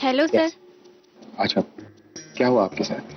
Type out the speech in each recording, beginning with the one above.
Hello sir. अच्छा, क्या हुआ आपके साथ?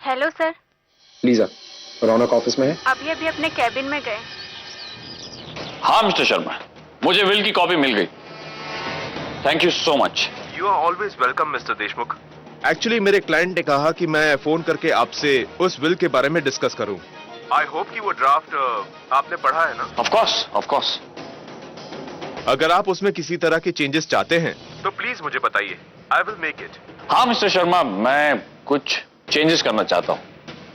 Hello sir. लीजा, रौनक ऑफिस में है? अभी अभी अपने कैबिन में गए। हाँ मिस्टर शर्मा, मुझे विल की कॉपी मिल गई। Thank you so much. You are always welcome mister Deshmukh. Actually मेरे क्लाइंट ने कहा कि मैं फोन करके आपसे उस विल के बारे में डिस्कस करूं। आई होप कि वो ड्राफ्ट आपने पढ़ा है ना? Of course. अगर आप उसमें किसी तरह के चेंजेस चाहते हैं तो प्लीज मुझे बताइए, आई विल मेक इट। हाँ मिस्टर शर्मा, मैं कुछ चेंजेस करना चाहता हूँ।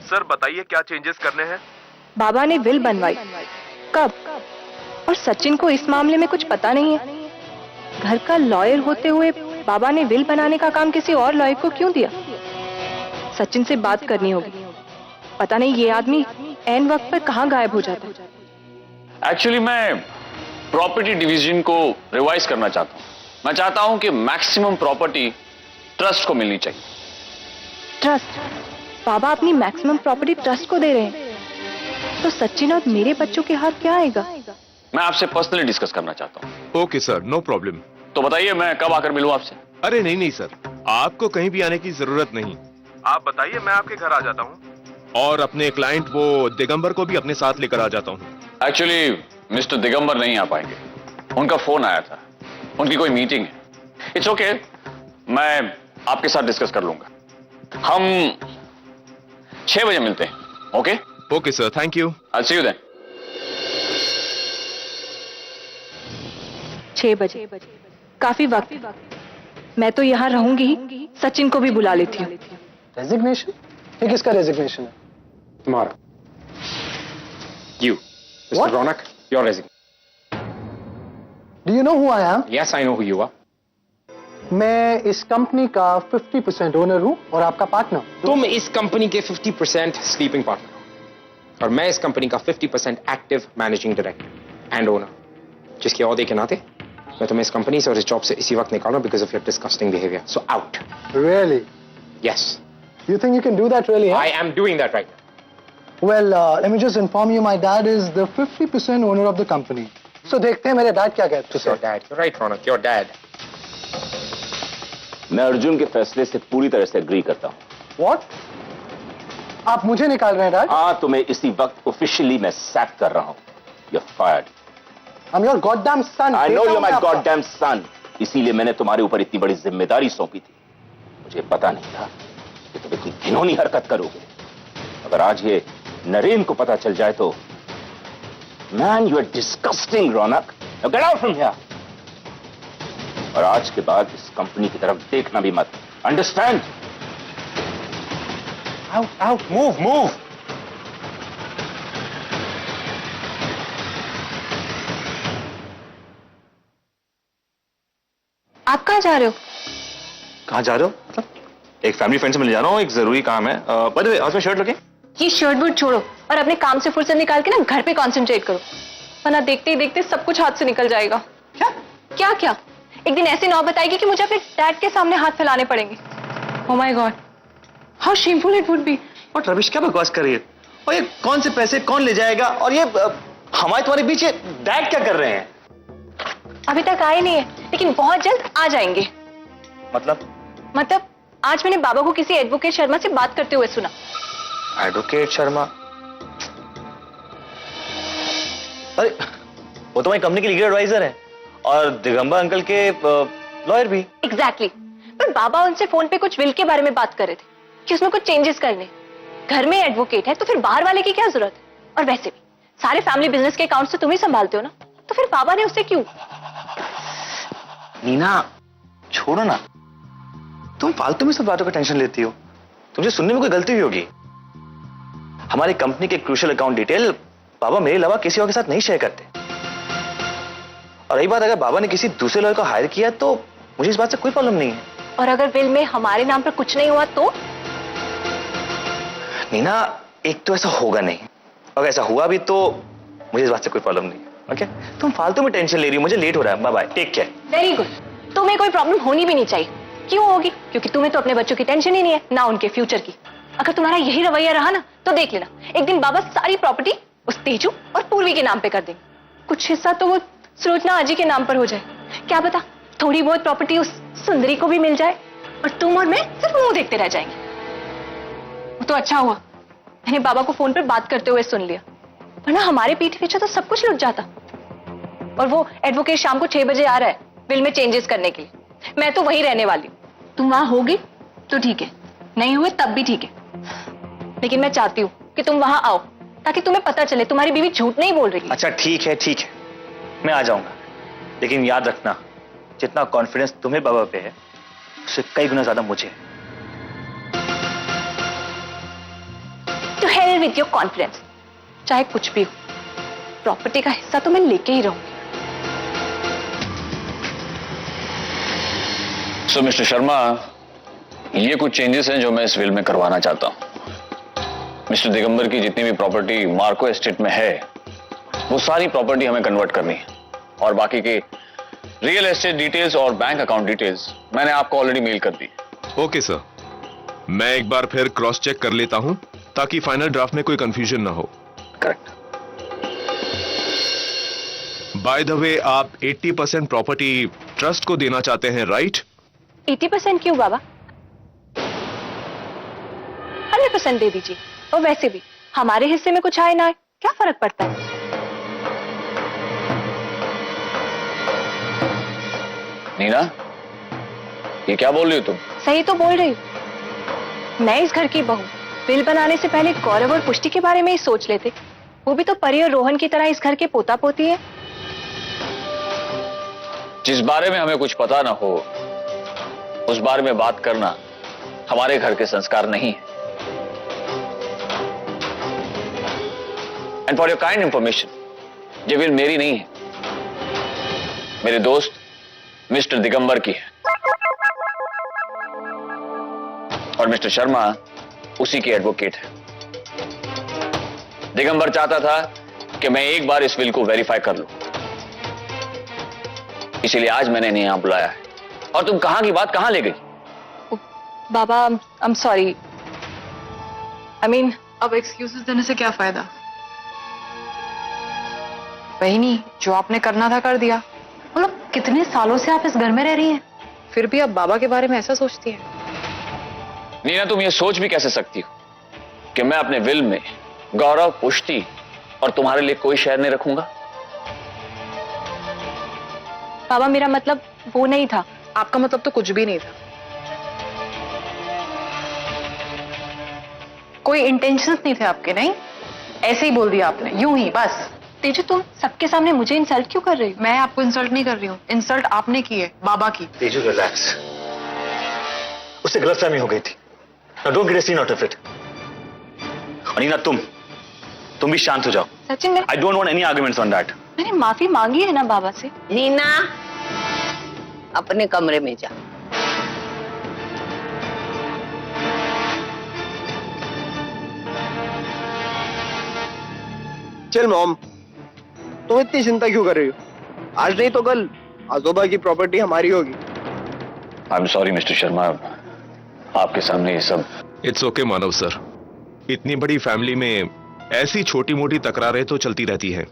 सर बताइए क्या चेंजेस करने हैं? बाबा ने विल बनवाई कब? और सचिन को इस मामले में कुछ पता नहीं है। घर का लॉयर होते हुए बाबा ने विल बनाने का काम किसी और लॉयर को क्यों दिया? सचिन से बात करनी होगी। पता नहीं ये आदमी ऐन वक्त पर कहाँ गायब हो जाता है। एक्चुअली मैं प्रॉपर्टी डिवीजन को रिवाइज करना चाहता हूँ। मैं चाहता हूँ कि मैक्सिमम प्रॉपर्टी ट्रस्ट को मिलनी चाहिए। ट्रस्ट? बाबा अपनी मैक्सिमम प्रॉपर्टी ट्रस्ट को दे रहे हैं, तो सचिन और मेरे बच्चों के हाथ क्या आएगा? मैं आपसे पर्सनली डिस्कस करना चाहता हूँ। Okay sir, no problem. तो बताइए मैं कब आकर मिलूं आपसे? अरे नहीं सर, आपको कहीं भी आने की जरूरत नहीं। आप बताइए, मैं आपके घर आ जाता हूँ। और अपने क्लाइंट वो दिगंबर को भी अपने साथ लेकर आ जाता हूँ। एक्चुअली मिस्टर दिगंबर नहीं आ पाएंगे, उनका फोन आया था, उनकी कोई मीटिंग है। इट्स ओके, मैं आपके साथ डिस्कस कर लूंगा। हम 6 बजे मिलते हैं। Okay? Okay sir, thank you. I see you then. 6 बजे काफी वक्त। मैं तो यहाँ रहूंगी ही, सचिन को भी बुला लेती हूँ। रेजिग्नेशन? ये किसका रेजिग्नेशन है? तुम्हारा। You, Mr. What? Ronak, you're resigning. Do you know who I am? Yes, I know who you are. मैं इस कंपनी का 50% ओनर हूँ और आपका पार्टनर। तुम इस कंपनी के 50% स्लीपिंग पार्टनर हो और मैं इस कंपनी का 50% active managing director and owner, जिसके ओहदे के नाते मैं तुम्हें इस कंपनी से और इस जॉब से इसी वक्त निकालूं because of your disgusting behaviour. So out. Really? Yes, You think you can do that really? Huh? I am doing that right now. Well, let me just inform you, my dad is the 50% owner of the company. So देखते हैं मेरे dad क्या कहते Your हैं। dad, you're right, Ronak, your dad. मैं अर्जुन के फैसले से पूरी तरह से एग्री करता हूँ। What? आप मुझे निकाल रहे हैं डैड? हाँ, तुम्हें इसी वक्त ऑफिशियली मैं सैक कर रहा हूँ। You're fired. I'm your goddamn son. I know बेटा you're हूँ my मैं आपका। goddamn son. इसीलिए मैंने तुम्हारे ऊपर इतनी बड़ी जिम्मेदारी सौंपी थी। मुझे पता नहीं था कि तुम इतनी घिनौनी हरकत करोगे। अगर आज ये नरेन को पता चल जाए तो man, you are disgusting Raunak. Now get out from here. और आज के बाद इस कंपनी की तरफ देखना भी मत। Understand? Out, out, move, move. आप कहाँ जा रहे हो? कहाँ जा रहे हो? मतलब एक फैमिली फ्रेंड से मिलने जा रहा हूँ, एक जरूरी काम है। बाय द वे, आज मैं शर्ट लगे? ये शर्ट वुर्ट छोड़ो और अपने काम से फुर्सत निकाल के ना घर पे कंसंट्रेट करो, वरना देखते ही देखते सब कुछ हाथ से निकल जाएगा। क्या क्या? एक दिन ऐसी नौबत आएगी कि मुझे अपने डैड के सामने हाथ फैलाने पड़ेंगे। Oh my God, how shameful it would be. और रविश, क्या बकवास कर रही है? और ये कौन से पैसे कौन ले जाएगा? और ये हमारे तुम्हारे बीच डैड क्या कर रहे हैं? अभी तक आए नहीं है, लेकिन बहुत जल्द आ जाएंगे। मतलब आज मैंने बाबा को किसी एडवोकेट शर्मा से बात करते हुए सुना। एडवोकेट शर्मा? अरे वो तो हमारी कंपनी के लीगल एडवाइजर है और दिगंबर अंकल के लॉयर भी। एग्जैक्टली। पर बाबा उनसे फोन पे कुछ विल के बारे में बात कर रहे थे कि उसमें कुछ चेंजेस करने। घर में एडवोकेट है तो फिर बाहर वाले की क्या जरूरत है? और वैसे भी सारे फैमिली बिजनेस के अकाउंट्स तो तुम ही संभालते हो ना, तो फिर बाबा ने उससे क्यों? नीना छोड़ो ना, तुम फालतू में सब बातों का टेंशन लेती हो। तुमसे सुनने में कोई गलती हुई होगी। हमारी कंपनी के क्रूशियल अकाउंट डिटेल बाबा मेरे अलावा किसी और के साथ नहीं शेयर करते। और रही बात, अगर बाबा ने किसी दूसरे लॉयर को हायर किया तो मुझे इस बात से कोई प्रॉब्लम नहीं है। और अगर विल में हमारे नाम पर कुछ नहीं हुआ तो? नीना, एक तो ऐसा होगा नहीं, अगर ऐसा हुआ भी तो मुझे इस बात से कोई प्रॉब्लम नहीं है। ओके, तुम फालतू में टेंशन ले रही हो, मुझे लेट हो रहा है। Bye bye, take care. Very good. तुम्हें कोई प्रॉब्लम होनी भी नहीं चाहिए। क्यों होगी? क्योंकि तुम्हें तो अपने बच्चों की टेंशन ही नहीं है, ना उनके फ्यूचर की। अगर तुम्हारा यही रवैया रहा ना तो देख लेना, एक दिन बाबा सारी प्रॉपर्टी उस तेजू और पूर्वी के नाम पे कर देंगे। कुछ हिस्सा तो वो सुलोचना आजी के नाम पर हो जाए। क्या पता थोड़ी बहुत प्रॉपर्टी उस सुंदरी को भी मिल जाए और तुम और मैं सिर्फ मुंह देखते रह जाएंगे। वो तो अच्छा हुआ मैंने बाबा को फोन पर बात करते हुए सुन लिया, वरना हमारे पीठ पीछे तो सब कुछ लुट जाता। और वो एडवोकेट शाम को 6 बजे आ रहा है विल में चेंजेस करने के लिए। मैं तो वहीं रहने वाली हूँ। तुम वहां होगी तो ठीक है, नहीं हुए तब भी ठीक है, लेकिन मैं चाहती हूँ कि तुम वहां आओ ताकि तुम्हें पता चले तुम्हारी बीवी झूठ नहीं बोल रही। अच्छा ठीक है, मैं आ जाऊंगा, लेकिन याद रखना जितना कॉन्फिडेंस तुम्हें बाबा पे है उससे कई गुना ज्यादा मुझे। To hell with your confidence, चाहे कुछ भी हो, प्रॉपर्टी का हिस्सा तो मैं लेके ही रहूंगी। सो मिस्टर शर्मा, ये कुछ चेंजेस हैं जो मैं इस विल में करवाना चाहता हूं। मिस्टर दिगंबर की जितनी भी प्रॉपर्टी मार्को एस्टेट में है वो सारी प्रॉपर्टी हमें कन्वर्ट करनी है, और बाकी के रियल एस्टेट डिटेल्स और बैंक अकाउंट डिटेल्स मैंने आपको ऑलरेडी मेल कर दी। ओके सर, मैं एक बार फिर क्रॉस चेक कर लेता हूं ताकि फाइनल ड्राफ्ट में कोई कंफ्यूजन ना हो। करेक्ट। बाय द वे, आप 80% प्रॉपर्टी ट्रस्ट को देना चाहते हैं, राइट? 80% क्यों बाबा? 100% दे दीजिए। और वैसे भी हमारे हिस्से में कुछ आए ना आए क्या फर्क पड़ता है? नीना, ये क्या बोल रही हो तुम? सही तो बोल रही हूँ। मैं इस घर की बहू, बिल बनाने से पहले गौरव और पुष्टि के बारे में ही सोच लेते। वो भी तो परी और रोहन की तरह इस घर के पोता पोती है। जिस बारे में हमें कुछ पता ना हो उस बारे में बात करना हमारे घर के संस्कार नहीं है। And for your kind information, ये विल मेरी नहीं है, मेरे दोस्त मिस्टर दिगंबर की है, और मिस्टर शर्मा उसी की एडवोकेट है। दिगंबर चाहता था कि मैं एक बार इस विल को वेरीफाई कर लूं, इसीलिए आज मैंने इन्हें यहां बुलाया है। और तुम कहां की बात कहां ले गई? बाबा, I am sorry. I mean, अब एक्सक्यूजेस देने से क्या फायदा? वही नहीं, जो आपने करना था कर दिया। मतलब कितने सालों से आप इस घर में रह रही हैं, फिर भी आप बाबा के बारे में ऐसा सोचती हैं? नीना, तुम ये सोच भी कैसे सकती हो कि मैं अपने विल में गौरव, पुष्टि और तुम्हारे लिए कोई शेयर नहीं रखूंगा? बाबा, मेरा मतलब वो नहीं था। आपका मतलब तो कुछ भी नहीं था। कोई इंटेंशंस नहीं थे आपके? नहीं, ऐसे ही बोल दिया आपने, यूं ही बस। तेजू, तुम सबके सामने मुझे इंसल्ट क्यों कर रही हो? मैं आपको इंसल्ट नहीं कर रही हूँ, इंसल्ट आपने की है, बाबा की। तेजू रिलैक्स, उससे गलतफहमी हो गई थी। Now don't get a scene out of it. और नीना, तुम भी शांत हो जाओ। Sachin, I don't want any arguments on that. मैंने माफी मांगी है ना बाबा से। नीना, अपने कमरे में जा। चल मॉम, तुम इतनी चिंता क्यों कर रही हो? आज नहीं तो कल आजोबा की प्रॉपर्टी हमारी होगी। आई एम सॉरी मिस्टर शर्मा, आपके सामने ये सब। इट्स ओके मानव सर, इतनी बड़ी फैमिली में ऐसी छोटी मोटी तकरारें तो चलती रहती हैं।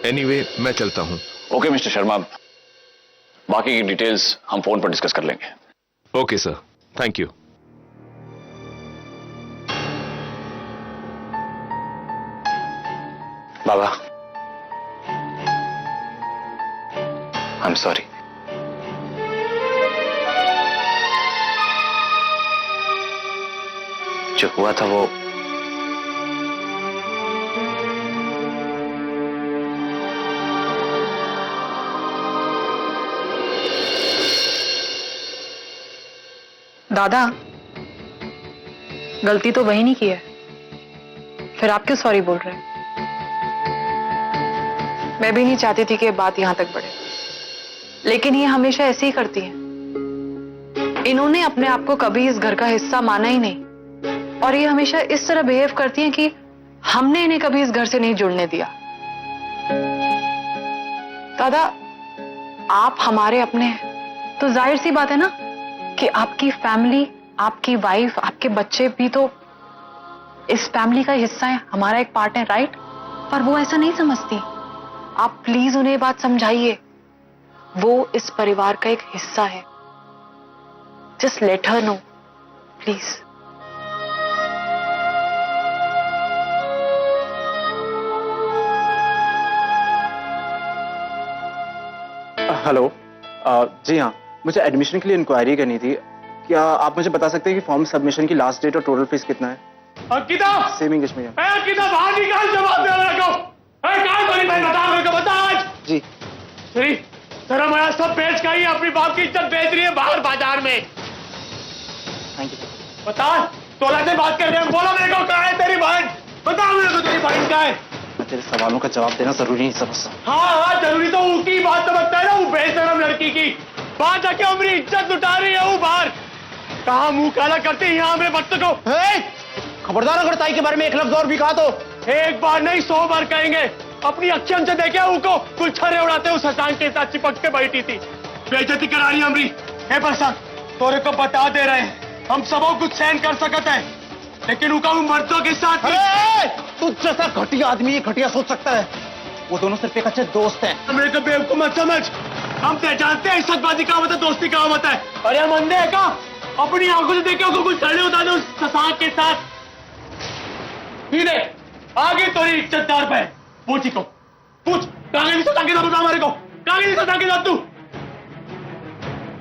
एनीवे, मैं चलता हूं। ओके मिस्टर शर्मा, बाकी की डिटेल्स हम फोन पर डिस्कस कर लेंगे। Okay sir, thank you. Baba, I am sorry. जो हुआ था वो दादा, गलती तो वही नहीं की है, फिर आप क्यों सॉरी बोल रहे हैं? मैं भी नहीं चाहती थी कि बात यहां तक बढ़े, लेकिन ये हमेशा ऐसे ही करती है। इन्होंने अपने आप को कभी इस घर का हिस्सा माना ही नहीं और ये हमेशा इस तरह बिहेव करती हैं कि हमने इन्हें कभी इस घर से नहीं जुड़ने दिया। दादा, आप हमारे अपने हैं तो जाहिर सी बात है ना कि आपकी फैमिली, आपकी वाइफ, आपके बच्चे भी तो इस फैमिली का हिस्सा है, हमारा एक पार्ट है, राइट? पर वो ऐसा नहीं समझती। आप प्लीज उन्हें ये बात समझाइए, वो इस परिवार का एक हिस्सा है। Just let her know please. Hello, जी हाँ, मुझे एडमिशन के लिए इंक्वायरी करनी थी। क्या आप मुझे बता सकते हैं कि फॉर्म सबमिशन की लास्ट डेट और टोटल फीस कितना है? अंकिता, सेम इंग्लिश में। अंकिता बाहर निकाल, जवाब दे रहा को। कहाँ बनी भाई, बता मेरे को, बता आज। जी श्री, तेरा माया सब बेच गई, अपनी बाप की इज्जत बेच रही है बाहर बाजार में। Thank you. बता, तोला से बात कर रहे हैं, बोला मेरे को कहाँ है तेरी बहन, बता मेरे को तेरी बहन कहाँ है। तेरे सवालों का जवाब देना जरूरी नहीं समझता। हाँ, जरूरी तो उसकी बात समझता है ना, वो बेशरम लड़की की बात आके हमारी इज्जत लुटा रही है वो बाहर। कहाँ मुंह काला करते हैं यहाँ हमें बच्चों को। खबरदार अगर ताई के बारे में एक लफ्ज और भी कहा तो। एक बार नहीं 100 बार कहेंगे। अपनी अखियों से देखे उनको गुलछरे उड़ाते उस हसान के साथ चिपक के बैठी थी, बेइज्जती करा रही हमरी। हे प्रशांत, तोरे को बता दे रहे हैं, हम सबों कुछ सहन कर सकते हैं, लेकिन उनका मर्दों के साथ तू जैसा घटिया आदमी ये घटिया सोच सकता है। वो दोनों सिर्फ एक अच्छे दोस्त हैं। मेरे को बेवकूफ मत समझ, हम तो जानते हैं इज्जतबाजी का होता है, दोस्ती का होता है। और ये मंदे है का अपनी आंखों से देखे उनको कुछ करने होता है उस ससाक के साथ। आगे तोरी इज्जतदार पे पूछ ही को पूछ, कागज सता के बता मेरे को, कागज सता के तू।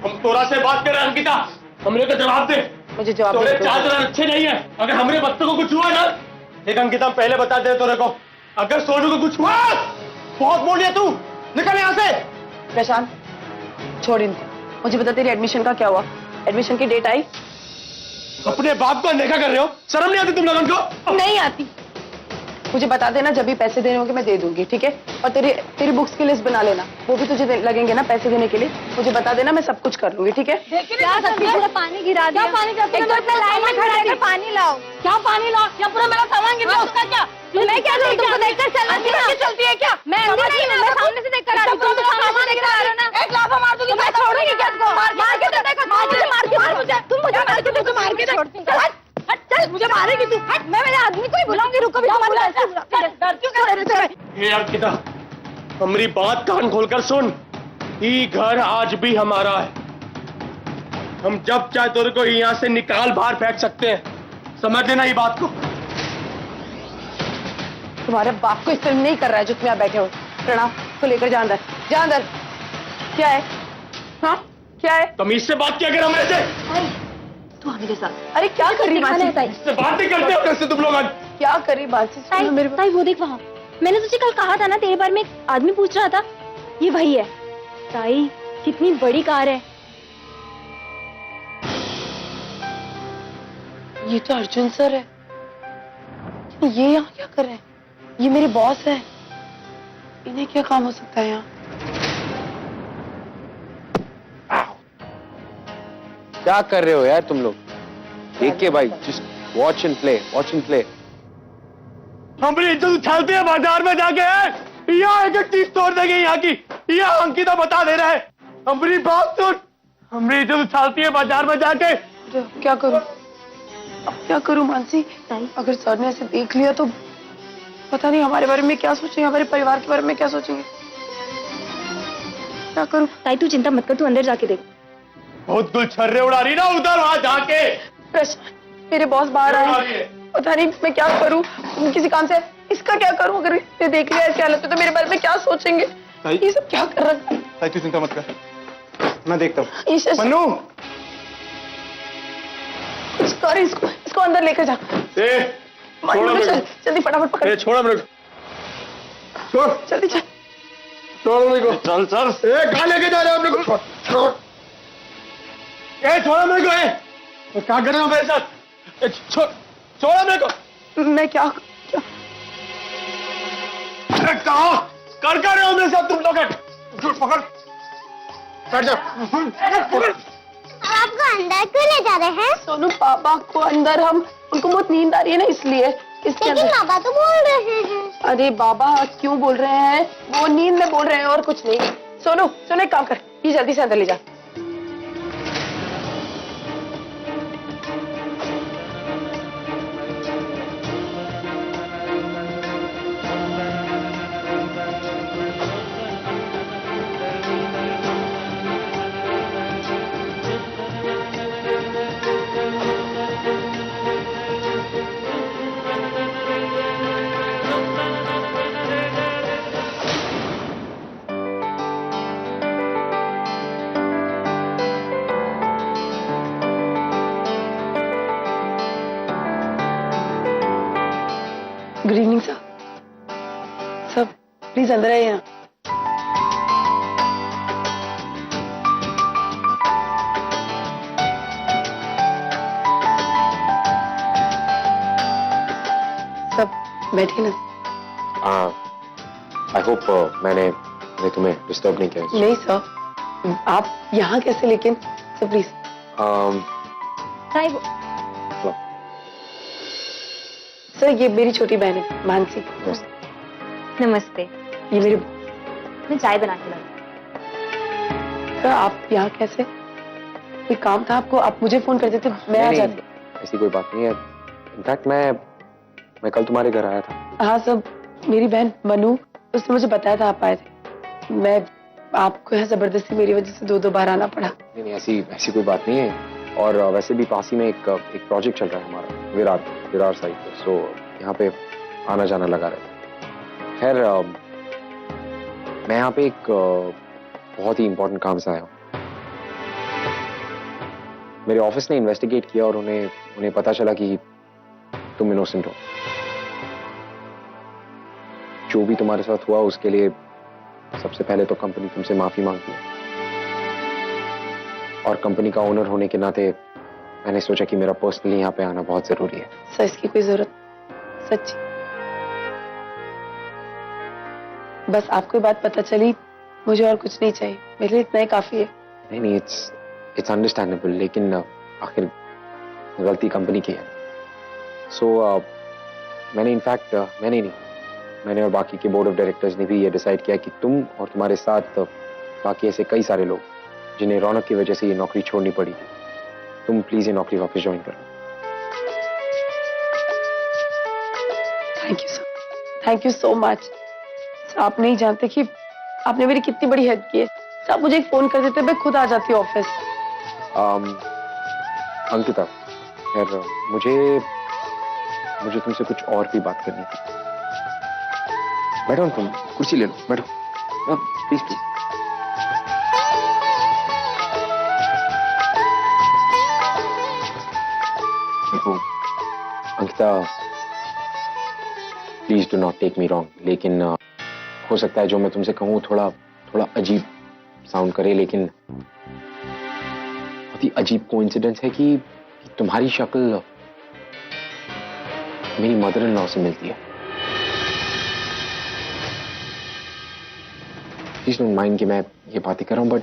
हम तोरा से बात कर रहे हैं अंकिता, हमरे को जवाब दे। मुझे जवाब तोरे दे। चाल चलन अच्छे नहीं है, अगर हमारे बच्चों को कुछ हुआ ना, एक अंकिता पहले बता दे तोरे को, अगर सोनू को कुछ हुआ। बहुत बोल दिया तू, निकल यहाँ से। प्रशांत, छोड़ इनको। मुझे बता, तेरी एडमिशन का क्या हुआ? एडमिशन की डेट आई? अपने बाप को अनदेखा कर रहे हो, शर्म नहीं आती तुम लोगों को? नहीं आती। मुझे बता देना, जब भी पैसे देने होंगे मैं दे दूंगी, ठीक है? और तेरी बुक्स की लिस्ट बना लेना, वो भी तुझे लगेंगे ना पैसे देने के लिए। मुझे बता देना, मैं सब कुछ कर लूंगी, ठीक है? क्या पूरा पानी गिरा दिया। पानी का एक तो लाइन में खड़ा है, पानी लाओ। क्या पानी लाओ? क्या पूरा मेरा सामान गिर गया, उसका क्या? मैं क्या करूं, तुमको देखकर चलती है क्या? मैं अंदर नहीं हूं, मैं सामने से देखकर आ रही हूं। तुम सामान गिरा रहे हो ना, एक लाफा मार दूंगी, मैं छोड़ूंगी क्या इसको? मार के तो देखो, मार मुझे, तुम मुझे मार के देखो, मार के छोड़ती। चल, मुझे मारेगी तू। मैं मेरे आदमी को ही बुलाऊंगी, रुको भी तुम्हारी डर क्यों कर रहे हो? हे अंकिता, हमारी बात कान खोलकर सुन, ये घर आज भी हमारा है। हम जब चाहे तेरे को यहाँ से निकाल बाहर फेंक सकते हैं, समझ लेना ये बात को। तुम्हारे बाप को इस नहीं कर रहा है जो तुम यहाँ बैठे हो। प्रणव को लेकर जा अंदर, जा अंदर। क्या है? हाँ क्या है? तमीज से बात किया कर मेरे से। तू मेरे साथ। अरे क्या कर रही बात? इससे बात नहीं करते हो कैसे तुम लोग? क्या कर रही बात? ताई वो देख वहाँ, मैंने तुझे कल कहा था ना, तेरे बारे में एक आदमी पूछ रहा था, ये वही है। ताई कितनी बड़ी कार है। ये तो अर्जुन सर है। ये यहाँ क्या कर रहे हैं? ये मेरे बॉस है, इन्हें क्या काम हो सकता है यहाँ? क्या कर रहे हो यार तुम लोग? देख के भाई, just watch and play, watch and play. हमारी इज्जत उछालते हैं बाजार में जाके, यहाँ एक एक चीज तोड़ देंगे यहाँ की। यहाँ अंकिता बता दे रहा है, हमारी बात सुन, हमारी इज्जत उछालती है बाजार में जाके। क्या करूं? अब क्या करूं मानसी? अगर सर ने ऐसे देख लिया तो पता नहीं हमारे बारे में क्या सोचेंगे, हमारे परिवार के बारे में क्या सोचेंगे। क्या करूं? ताई तू चिंता मत कर, तू अंदर जाके देख। बहुत गुलछर्रे उड़ा रही ना उधर, वहां जाके। प्रशांत, मेरे बॉस बाहर आए, पता नहीं मैं क्या करूं, किसी काम से। इसका क्या करूं? अगर इसने देख लिया ऐसी हालत में तो मेरे बारे में क्या सोचेंगे? ये सब क्या कर रहा है? ताई तू चिंता मत कर, मैं देखता हूँ। मन्नू, कुछ कर, इसको अंदर लेकर जा। चल, जल्दी फटाफट पकड़। छोड़ा मेरे को, छोड़, जल्दी चल। छोड़ मेरे को, चल चल। कहाँ लेके जा रहे हो अपने को? छोड़, छोड़ा मेरे को। क्या कर रहे हो मेरे साथ? छोड़ा मेरे को। मैं क्या कहा कर रहे हो मेरे साथ तुम लोग? पकड़, कट जा। आपको अंदर क्यों ले जा रहे हैं? सोनू पापा को अंदर हम उनको बहुत नींद आ रही है ना इसलिए इसके लेकिन अंदर। बाबा तो बोल रहे हैं। अरे बाबा क्यों बोल रहे हैं? वो नींद में बोल रहे हैं और कुछ नहीं। सोनू सोनू एक काम कर, ये जल्दी से अंदर ले जा। Good evening sir. Sir please अंदर आइए ना। सब बैठिए ना। आई होप मैंने तुम्हें डिस्टर्ब नहीं किया। नहीं सर, आप यहाँ कैसे? लेकिन सर प्लीज। सर ये मेरी छोटी बहन है मानसी। नमस्ते। ये मेरे मैं चाय बना के लाई। सर आप यहाँ कैसे? कोई काम था आपको? आप मुझे फोन कर देते, मैं आ जाती। ऐसी कोई बात नहीं है। इनफैक्ट मैं कल तुम्हारे घर आया था। हाँ सर, मेरी बहन मनु उसने मुझे बताया था आप आए थे। मैं आपको यहाँ जबरदस्ती मेरी वजह से 2 बार आना पड़ा। नहीं ऐसी कोई बात नहीं है। और वैसे भी पास ही में एक प्रोजेक्ट चल रहा है हमारा विरार साइड पे, सो यहाँ पे आना जाना लगा रहता है। खैर मैं यहाँ पे एक बहुत ही इंपॉर्टेंट काम से आया हूँ। मेरे ऑफिस ने इन्वेस्टिगेट किया और उन्हें पता चला कि तुम इनोसेंट हो। जो भी तुम्हारे साथ हुआ उसके लिए सबसे पहले तो कंपनी तुमसे माफी मांगती है, और कंपनी का ओनर होने के नाते मैंने सोचा कि मेरा पर्सनली यहाँ पे आना बहुत जरूरी है। सर इसकी कोई जरूरत सच्ची, बस आपको बात पता चली, मुझे और कुछ नहीं चाहिए, मेरे लिए इतना ही काफी है। नहीं इट्स अंडरस्टैंडेबल, लेकिन आखिर गलती कंपनी की है। सो मैंने और बाकी के बोर्ड ऑफ डायरेक्टर्स ने भी ये डिसाइड किया कि तुम और तुम्हारे साथ बाकी ऐसे कई सारे लोग जिन्हें रौनक की वजह से ये नौकरी छोड़नी पड़ी, तुम प्लीज ये नौकरी वापस ज्वाइन करो। Thank you sir, thank you so much. आप नहीं जानते कि आपने मेरी कितनी बड़ी हेल्प की है। आप मुझे एक फोन कर देते, मैं खुद आ जाती ऑफिस। अंकिता, खैर मुझे तुमसे कुछ और भी बात करनी थी। बैठो, तुम कुर्सी ले लो, बैठो प्लीज प्लीज। देखो Ankita, please do not take me wrong, लेकिन हो सकता है जो मैं तुमसे कहूँ थोड़ा अजीब साउंड करे, लेकिन बहुत ही अजीब कोइंसिडेंस है कि तुम्हारी शक्ल मेरी मदर इन लॉ से मिलती है। प्लीज डोंट माइंड कि मैं ये बातें कर रहा हूं, बट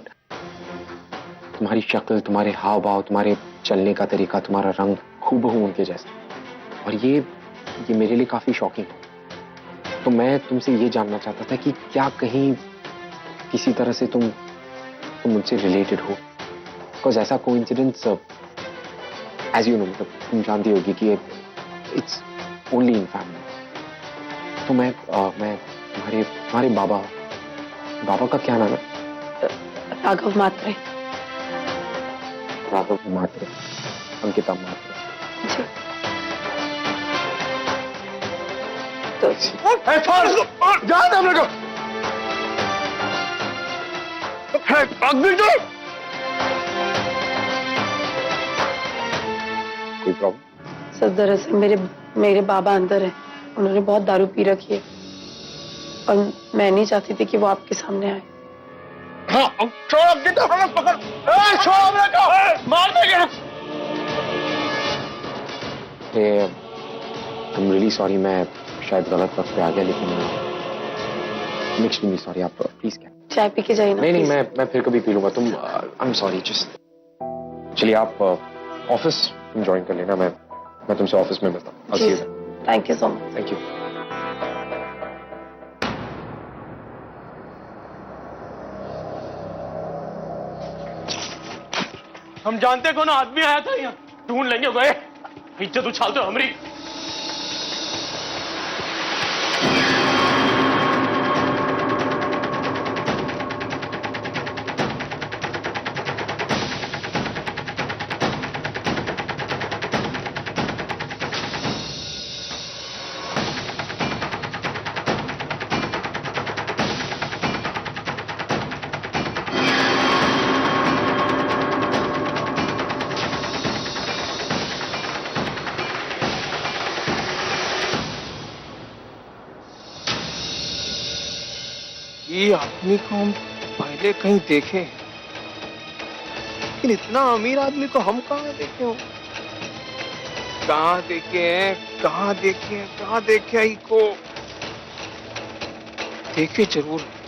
तुम्हारी शक्ल, तुम्हारे हाव भाव, तुम्हारे चलने का तरीका, तुम्हारा रंग हूबहू उनके जैसा, और ये मेरे लिए काफी शॉकिंग है। तो मैं तुमसे ये जानना चाहता था कि क्या कहीं किसी तरह से तुम मुझसे रिलेटेड हो, बिकॉज ऐसा कोइंसिडेंस एज यू नो, मतलब तुम जानती होगी कि इट्स ओनली इन फैमिली। तो मैं तुम्हारे बाबा का क्या नाम है? राघव मात्रे। राघव मात्रे, अंकिता मात्रे। जान हम लोग कोई प्रॉब्लम? सर दरअसल मेरे बाबा अंदर है, उन्होंने बहुत दारू पी रखी है और मैं नहीं चाहती थी कि वो आपके सामने आए। हाँ, छोड़ अंकिता, हमें पकड़, छोड़ मेरे को, मार देंगे। I'm really sorry, मैं शायद गलत वक्त पे आ गया, लेकिन I'm extremely sorry। आप प्लीज क्या चाय पी के जाइए ना। नहीं मैं फिर कभी पी लूंगा। तुम I'm sorry, just चलिए आप ऑफिस ज्वाइन कर लेना, मैं तुमसे ऑफिस में मिलता हूँ। Thank you so much. Thank you. हम जानते कौन आदमी आया था यहाँ, ढूंढ लेंगे गए, इज्जत उछालते हो हमारी। ये आदमी को हम पहले कहीं देखे हैं, लेकिन इतना अमीर आदमी को हम कहाँ देखे हो? कहाँ देखे हैं, कहाँ देखे हैं, कहाँ देखे हैं इसको? देखे जरूर है।